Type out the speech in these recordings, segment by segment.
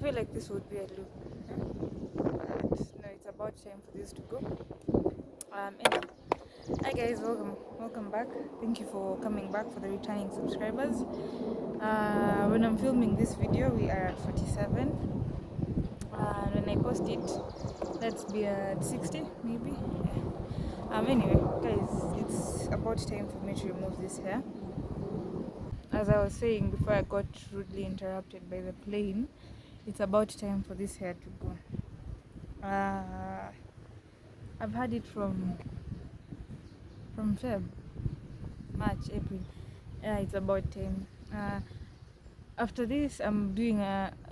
feel like this would be a loop. No, it's about time for this to go. Anyway. Hi guys, welcome back. Thank you for coming back, for the returning subscribers. When I'm filming this video, we are at 47, and when I post it, let's be at 60 maybe. Yeah. Anyway, guys, it's about time for me to remove this hair. As I was saying before I got rudely interrupted by the plane, it's about time for this hair to go. I've had it from Feb, March, April. Yeah, it's about time. After this, I'm doing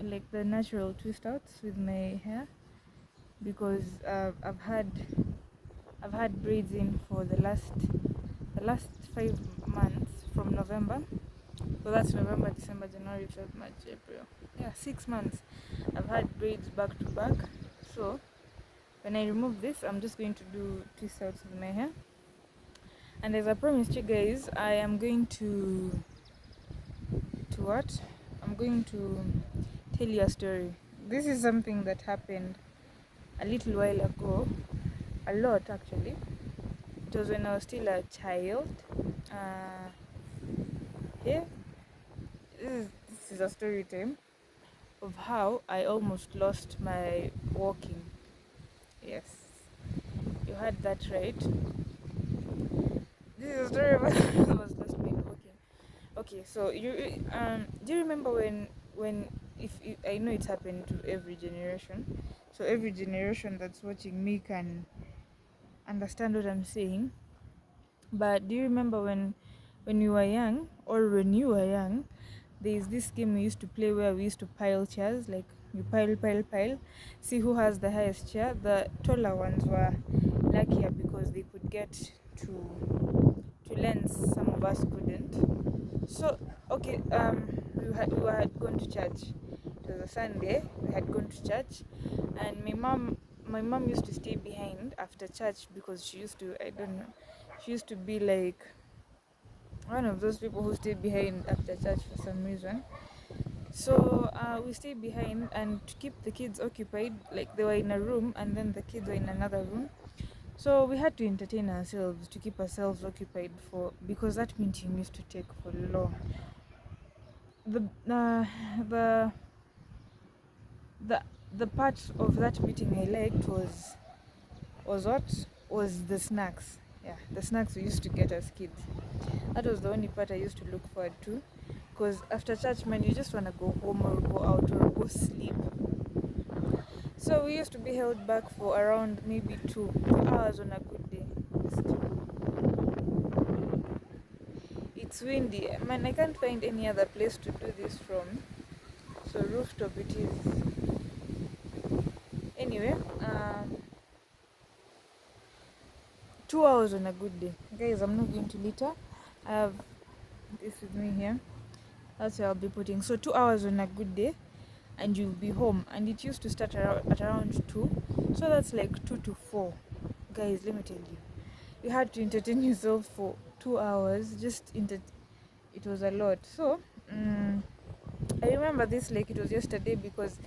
like the natural twist outs with my hair, because I've had braids in for the last 5 months from November. So that's November, December, January, February, March, April. Yeah, 6 months. I've had braids back to back. So when I remove this, I'm just going to do twist outs with my hair. And as I promised you guys, I am going to what? I'm going to tell you a story. This is something that happened a little while ago, a lot actually. It was when I was still a child. Yeah, this is a story time of how I almost lost my walking. Yes, you heard that right. This is a story about I almost lost my walking. Okay, so do you remember when if I know it's happened to every generation, so every generation that's watching me can understand what I'm saying. But do you remember when you were young, or when you were young, there's this game we used to play where we used to pile chairs, like you pile, see who has the highest chair. The taller ones were luckier because they could get to lens some of us couldn't. So okay, we had gone to church. It was a Sunday. We had gone to church, and my mom used to stay behind after church because she used to, I don't know, she used to be like one of those people who stay behind after church for some reason. So we stayed behind, and to keep the kids occupied, like they were in a room and then the kids were in another room. So we had to entertain ourselves to keep ourselves occupied, because that meeting used to take for long. The the part of that meeting I liked was the snacks. Yeah, the snacks we used to get as kids. That was the only part I used to look forward to, because after church, man, you just want to go home or go out or go sleep. So we used to be held back for around maybe 2 hours on a good day. It's windy, man. I can't find any other place to do this from, so rooftop it is. Anyway, 2 hours on a good day, guys. I'm not going to litter. I have this with me here. That's where I'll be putting. So 2 hours on a good day, and you'll be home. And it used to start at around 2, so that's like 2 to 4. Guys, let me tell you, you had to entertain yourself for 2 hours. It was a lot. So I remember this like it was yesterday, because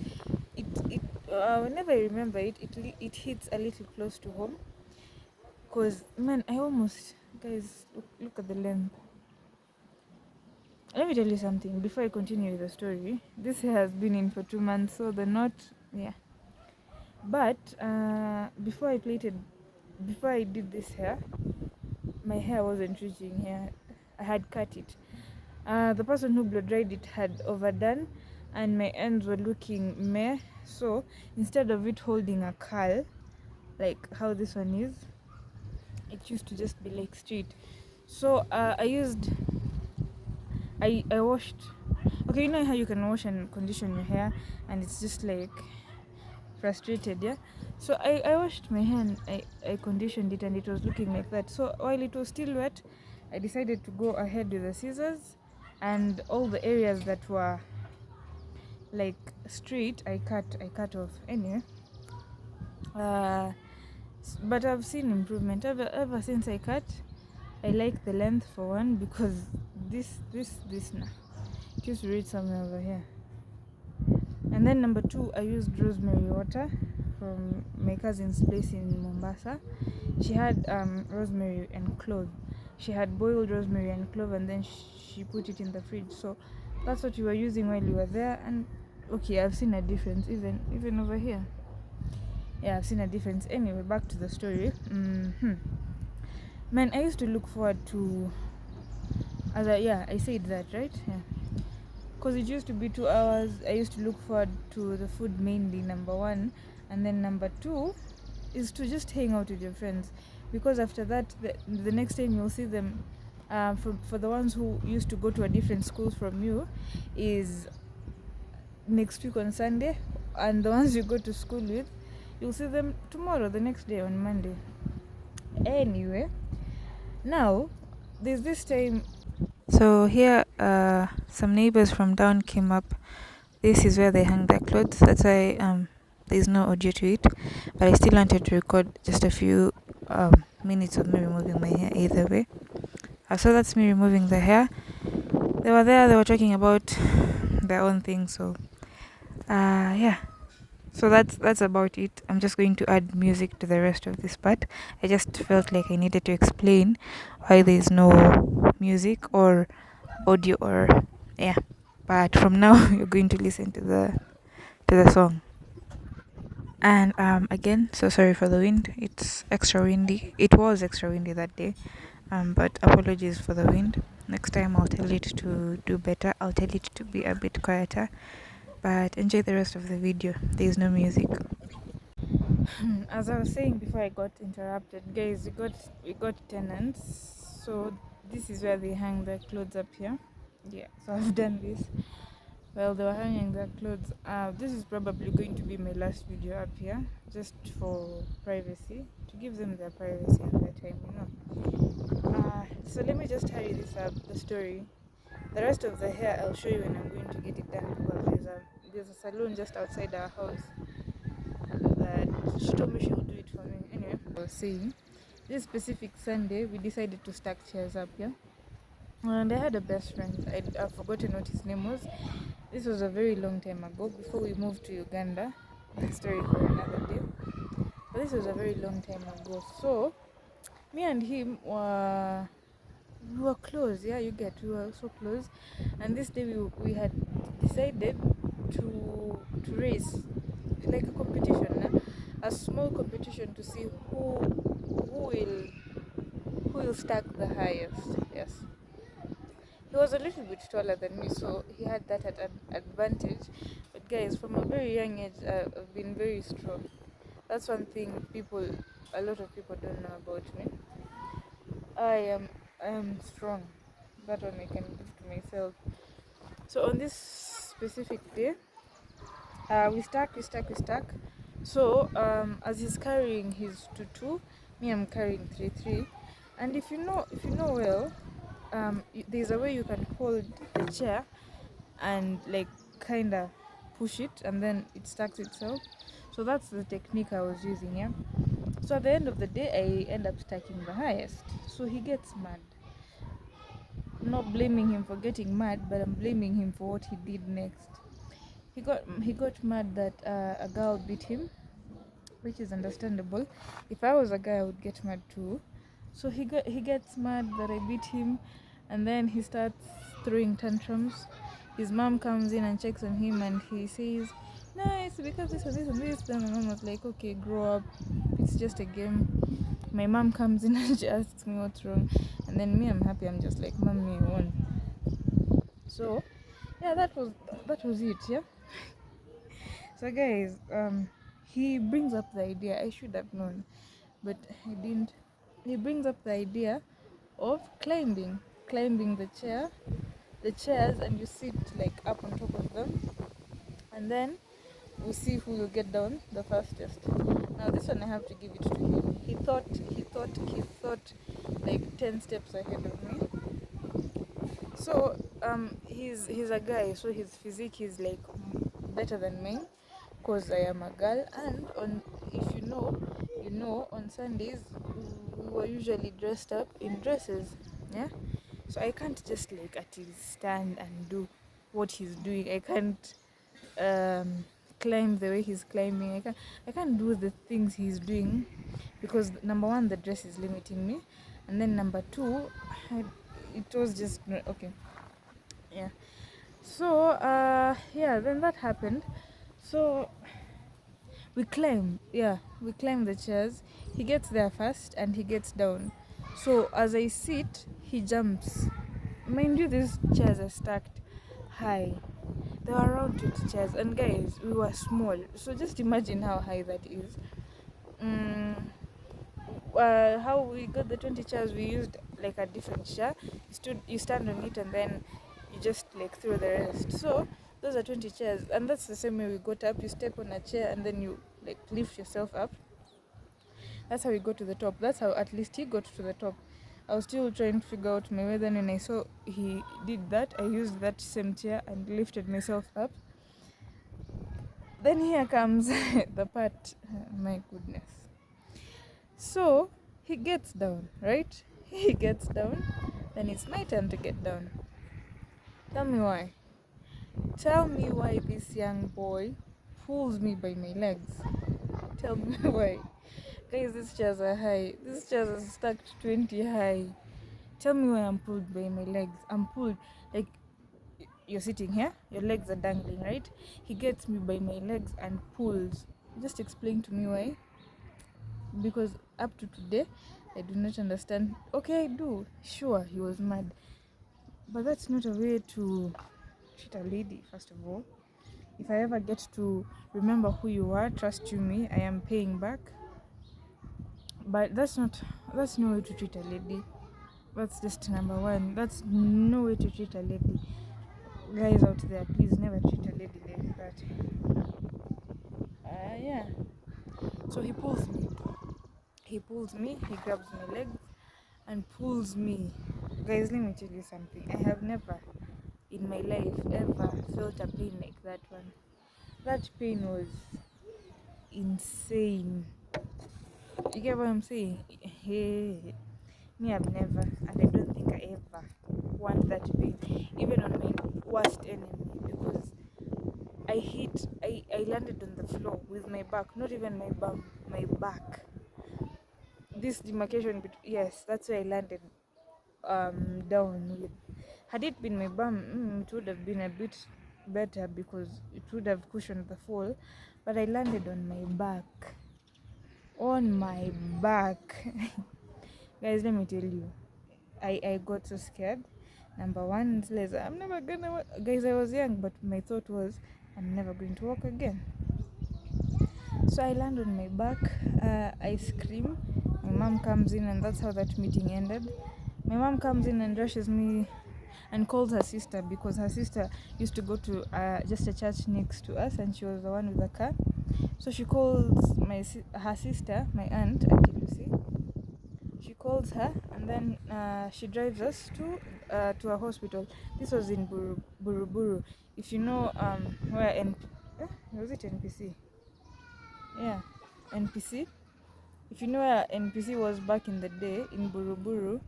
whenever I remember it hits a little close to home. Because man, I almost, guys, look at the length. Let me tell you something before I continue with the story. This hair has been in for 2 months, so the knot, yeah. But before I did this hair, my hair wasn't reaching here. I had cut it. The person who blow dried it had overdone, and my ends were looking meh. So instead of it holding a curl like how this one is, it used to just be like straight. So I washed. Okay, you know how you can wash and condition your hair, and it's just like frustrated, yeah. So I washed my hair and I conditioned it, and it was looking like that. So while it was still wet, I decided to go ahead with the scissors, and all the areas that were like straight I cut off. Anyway, but I've seen improvement ever since I cut. I like the length for one, because this now, it used to reach somewhere over here. And then number 2, I used rosemary water from my cousin's place in Mombasa. She had rosemary and clove. She had boiled rosemary and clove, and then she put it in the fridge. So that's what we were using while we were there. And okay, I've seen a difference even over here. Yeah, I've seen a difference. Anyway, back to the story. Man, I used to look forward to, I said that, right? Yeah. Because it used to be 2 hours. I used to look forward to the food mainly, number 1. And then number 2 is to just hang out with your friends. Because after that, the next time you'll see them, for the ones who used to go to a different school from you, is next week on Sunday. And the ones you go to school with, you'll see them tomorrow, the next day on Monday. Anyway, now there's this time. So here, some neighbors from down came up. This is where they hang their clothes. That's why there's no audio to it, but I still wanted to record just a few minutes of me removing my hair either way. So that's me removing the hair. They were there. They were talking about their own thing. So yeah. So that's about it. I'm just going to add music to the rest of this part. I just felt like I needed to explain why there's no music or audio, or yeah. But from now you're going to listen to the song. And again, so sorry for the wind. It's extra windy. It was extra windy that day. But apologies for the wind. Next time I'll tell it to do better. I'll tell it to be a bit quieter. But enjoy the rest of the video. There's no music. As I was saying before I got interrupted, guys, we got tenants. So this is where they hang their clothes up here. Yeah, so I've done this. Well, they were hanging their clothes. This is probably going to be my last video up here, just for privacy, to give them their privacy and their time, So let me just hurry this up, the story. The rest of the hair I'll show you when I'm going to get it done, because there's a salon just outside our house that she told me she will do it for me. Anyway, I was saying, this specific Sunday, we decided to stack chairs up here. And I had a best friend. I've forgotten what his name was. This was a very long time ago, before we moved to Uganda. That story for another day. But this was a very long time ago. So, me and him we were close. Yeah, we were so close. And this day we had decided to race, like a competition, a small competition, to see who will stack the highest. Yes. He was a little bit taller than me, so he had that at an advantage. But guys, from a very young age, I've been very strong. That's one thing a lot of people don't know about me. I am strong. That one I can give to myself. So on this specific day, we stack. So as he's carrying his 2-2, me I'm carrying 3-3. And if you know well, there's a way you can hold the chair and like kind of push it, and then it stacks itself. So that's the technique I was using. Yeah. So at the end of the day, I end up stacking the highest. So he gets mad. I'm not blaming him for getting mad, but I'm blaming him for what he did next. He got mad that a girl beat him, which is understandable. If I was a guy, I would get mad too. So he gets mad that I beat him, and then he starts throwing tantrums. His mom comes in and checks on him, and he says, "No, it's because this and this and this." Then my mom was like, "Okay, grow up. It's just a game." My mom comes in and she asks me what's wrong, and then me, I'm happy. I'm just like, "Mommy, you won." So yeah, that was it. Yeah. So guys, he brings up the idea. I should have known, but I didn't. He brings up the idea of climbing the chairs, and you sit like up on top of them, and then we see who will get down the fastest. Now this one I have to give it to him. He thought like 10 steps ahead of me. So he's a guy, so his physique is like better than mine, because I am a girl. And on if you know on Sundays we were usually dressed up in dresses. Yeah. So I can't just like at least stand and do what he's doing. I can't climb the way he's climbing. I can't do the things he's doing because number one, the dress is limiting me, and then number two, it was just okay. Yeah. So yeah, then that happened. So we climb, the chairs. He gets there first and he gets down. So as I sit, he jumps. Mind you, these chairs are stacked high. There were around 20 chairs, and guys, we were small. So just imagine how high that is. Mm, how we got the 20 chairs, we used like a different chair. You stand on it, and then you just like throw the rest. So those are 20 chairs, and that's the same way we got up. You step on a chair, and then you like lift yourself up. That's how we got to the top. That's how at least he got to the top. I was still trying to figure out my way. Then when I saw he did that, I used that same chair and lifted myself up. Then here comes the part, my goodness. So he gets down, right? He gets down. Then it's my turn to get down. Tell me why. Tell me why this young boy pulls me by my legs. Tell me why. Guys, these chairs are high. These chairs are stacked 20 high. Tell me why I'm pulled by my legs. I'm pulled like you're sitting here, your legs are dangling, right? He gets me by my legs and pulls. Just explain to me why. Because up to today, I do not understand. Okay, I do. Sure, he was mad. But that's not a way to treat a lady, first of all. If I ever get to remember who you are, trust you me, I am paying back. But that's no way to treat a lady. That's just number one. That's no way to treat a lady. Guys out there, please never treat a lady like that. Yeah. So he pulls me. He grabs my legs and pulls me. Guys, let me tell you something. I have never in my life ever felt a pain like that one. That pain was insane. You get what I'm saying? Hey, me, I've never, and I don't think I ever want that pain, even on my worst enemy, because I landed on the floor with my back, not even my bum, my back. This demarcation, yes, that's where I landed down with. Had it been my bum, it would have been a bit better because it would have cushioned the fall, but I landed on my back. On my back. Guys, let me tell you, I got so scared. Number one, I'm never gonna walk. Guys, I was young, but my thought was I'm never going to walk again. So I land on my back, I scream. My mom comes in, and that's how that meeting ended. My mom comes in and rushes me and calls her sister, because her sister used to go to just a church next to us, and she was the one with the car. So she calls her sister, my aunt, Auntie Lucy. She calls her, and then she drives us to a hospital. This was in Buruburu. If you know where was it NPC? Yeah, NPC. If you know where NPC was back in the day in Buruburu,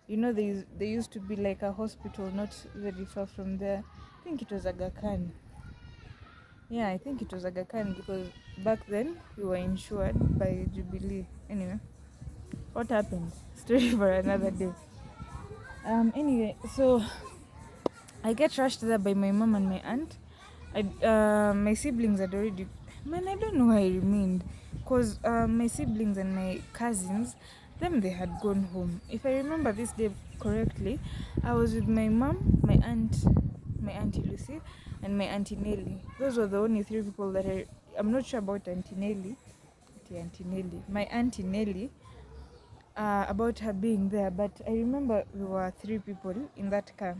you know there used to be like a hospital not very far from there. I think it was Aga Khan. Yeah, I think it was Aga Khan, because back then we were insured by Jubilee. Anyway, what happened? Story for another day. Anyway, so I get rushed there by my mom and my aunt. My siblings had already. Man, I don't know why I remained, cause my siblings and my cousins, they had gone home. If I remember this day correctly, I was with my mom, my aunt, my auntie Lucy, and my auntie Nelly. Those were the only three people that I'm not sure about auntie Nelly. My auntie Nelly. About her being there, but I remember we were three people in that car.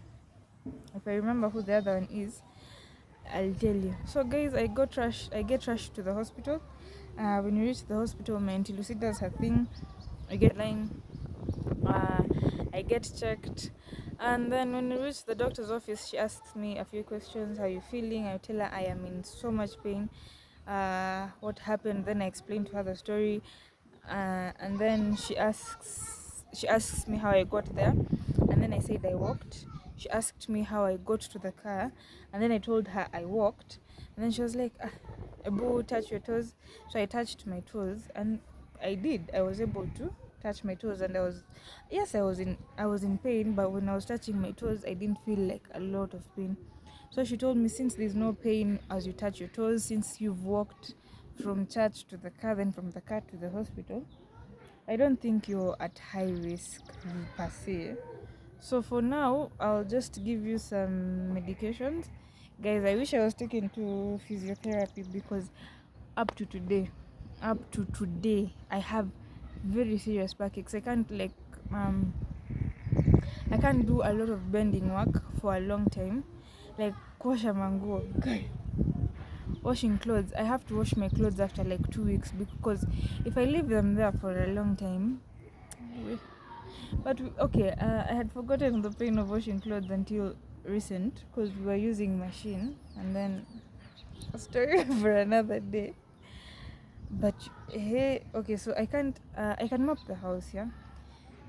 If I remember who the other one is, I'll tell you. So guys, I get rushed to the hospital. When you reach the hospital, my auntie Lucy does her thing. I get line. I get checked, and then when we reach the doctor's office, she asks me a few questions. How are you feeling? I tell her I am in so much pain. What happened? Then I explain to her the story, and then she asks me how I got there, and then I said I walked. She asked me how I got to the car, and then I told her I walked, and then she was like, Abu, touch your toes. So I touched my toes, and I did. I was able to touch my toes, and I was in pain, but when I was touching my toes, I didn't feel like a lot of pain. So she told me, since there's no pain as you touch your toes, since you've walked from church to the car, then from the car to the hospital, I don't think you're at high risk per se. So for now, I'll just give you some medications. Guys, I wish I was taken to physiotherapy, because up to today, I have very serious backaches. I can't do a lot of bending work for a long time. Like kuosha manguo, washing clothes. I have to wash my clothes after like 2 weeks, because if I leave them there for a long time, okay, I had forgotten the pain of washing clothes until recent, because we were using machine, and then a story for another day. But hey, okay, so I can mop the house, yeah,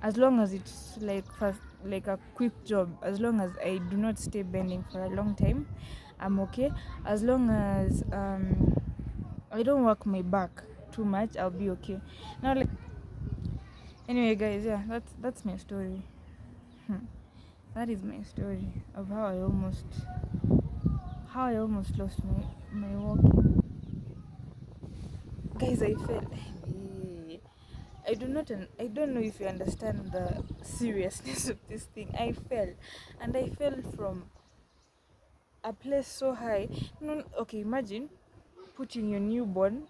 as long as it's like like a quick job. As long as I do not stay bending for a long time, I'm okay. As long as I don't work my back too much, I'll be okay. Now, like, anyway, guys, yeah, that's my story. That is my story of how I almost lost my walking. Guys, I fell. I don't know if you understand the seriousness of this thing. I fell, and I fell from a place so high. No, okay, imagine putting your newborn.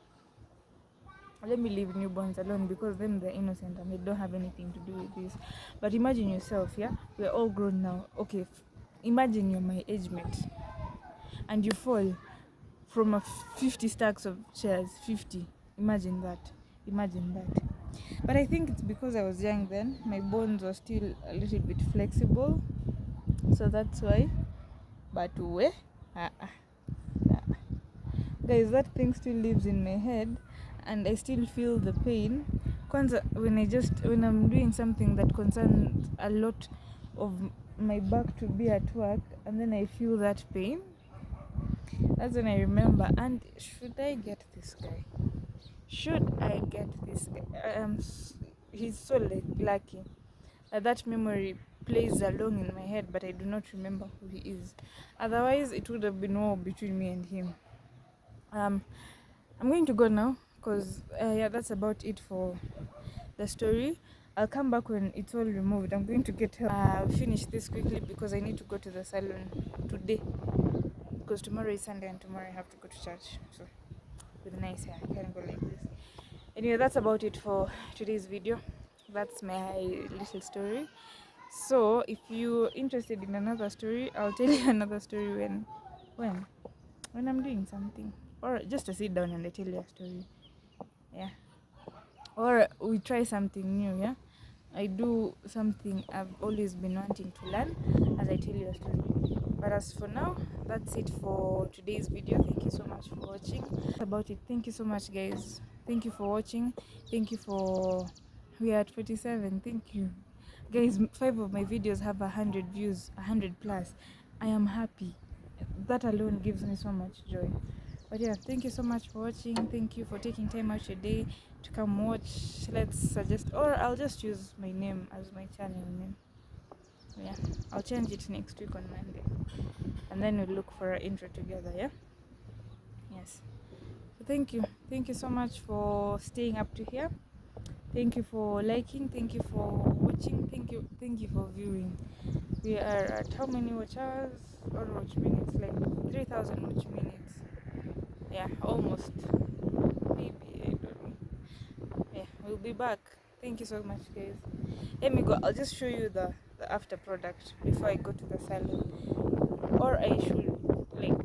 Let me leave newborns alone, because them, they're innocent and they don't have anything to do with this. But imagine yourself, yeah? We're all grown now. Okay, imagine you're my age mate and you fall from a 50 stacks of chairs. 50. Imagine that. But I think it's because I was young then. My bones were still a little bit flexible, so that's why. But guys, that thing still lives in my head, and I still feel the pain. Kwanza, when I'm doing something that concerns a lot of my back to be at work, and then I feel that pain, that's when I remember. And should I get this guy? He's so lucky that memory plays along in my head, but I do not remember who he is. Otherwise, it would have been war between me and him. I'm going to go now, because yeah, that's about it for the story. I'll come back when it's all removed. I'm going to get help. Finish this quickly, because I need to go to the salon today, because tomorrow is Sunday and tomorrow I have to go to church. So with nice hair, I can't go like this. Anyway, that's about it for today's video. That's my little story. So if you're interested in another story, I'll tell you another story when I'm doing something, or just to sit down and I tell you a story, yeah, or we try something new, yeah. I do something I've always been wanting to learn as I tell you a story. But as for now, that's it for today's video. Thank you so much for watching. About it. Thank you so much, guys. Thank you for watching. Thank you for... We are at 47. Thank you, guys. 5 of my videos have 100 views, 100 plus. I am happy. That alone gives me so much joy. But yeah, thank you so much for watching. Thank you for taking time out your day to come watch. Let's suggest, or I'll just use my name as my channel name. Yeah, I'll change it next week on Monday, and then we'll look for an intro together. Yeah, yes. So thank you so much for staying up to here. Thank you for liking. Thank you for watching. Thank you for viewing. We are at how many watch hours or watch minutes? Like 3,000 watch minutes. Yeah, almost. Maybe, I don't know. Yeah, we'll be back. Thank you so much, guys. Let me go. I'll just show you the after product before I go to the salon. Or I should, like,